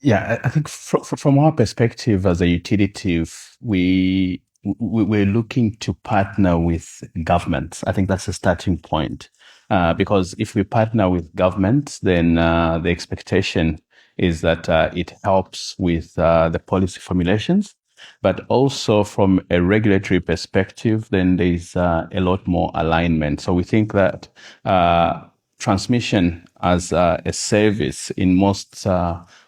Yeah, I think from our perspective as a utility, we're looking to partner with governments. I think that's a starting point. Because if we partner with governments, then the expectation is that it helps with the policy formulations, but also from a regulatory perspective, then there's a lot more alignment. So we think that transmission as a service in most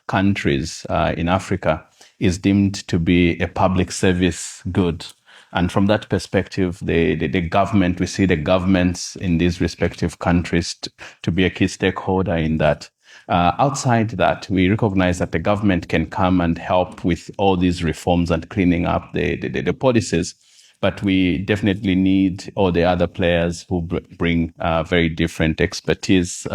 countries in Africa is deemed to be a public service good. And from that perspective, the government, we see the governments in these respective countries to be a key stakeholder in that. Outside that, we recognize that the government can come and help with all these reforms and cleaning up the policies. But we definitely need all the other players who bring very different expertise.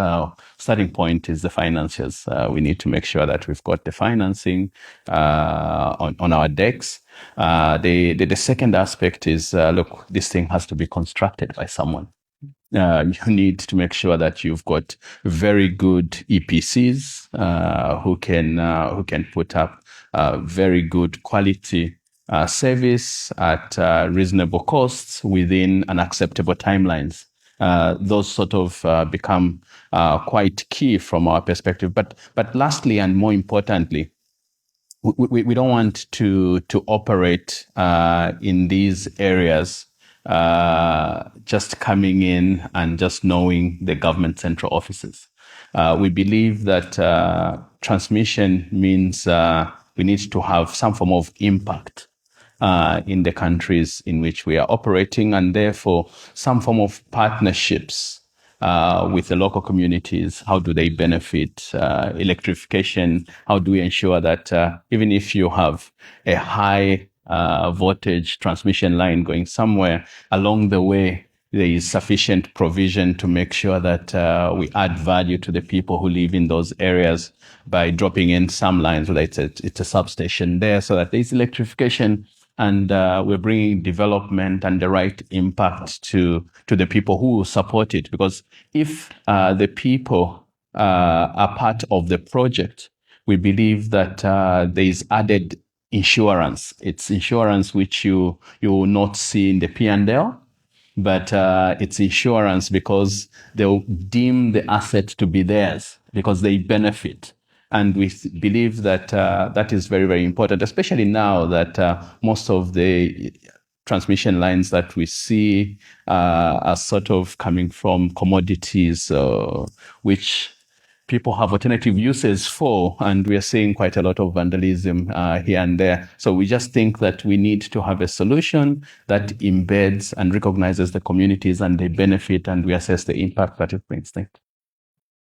Starting point is the financiers. We need to make sure that we've got the financing on our decks. The second aspect is, look, this thing has to be constructed by someone. You need to make sure that you've got very good EPCs who can put up very good quality service at reasonable costs within an acceptable timelines. Those sort of become quite key from our perspective. But lastly, and more importantly, we don't want to operate in these areas just coming in and just knowing the government central offices. We believe that transmission means we need to have some form of impact in the countries in which we are operating, and therefore some form of partnerships with the local communities. How do they benefit? Electrification, how do we ensure that even if you have a high voltage transmission line going somewhere, along the way, there is sufficient provision to make sure that we add value to the people who live in those areas by dropping in some lines, whether it's a substation there, so that there's electrification and we're bringing development and the right impact to the people who support it. Because if the people are part of the project, we believe that there is added insurance. It's insurance which you will not see in the P&L, but it's insurance because they'll deem the asset to be theirs because they benefit. And we believe that that is very, very important, especially now that most of the transmission lines that we see are sort of coming from commodities, which people have alternative uses for, and we are seeing quite a lot of vandalism here and there. So we just think that we need to have a solution that embeds and recognizes the communities and they benefit, and we assess the impact that it brings.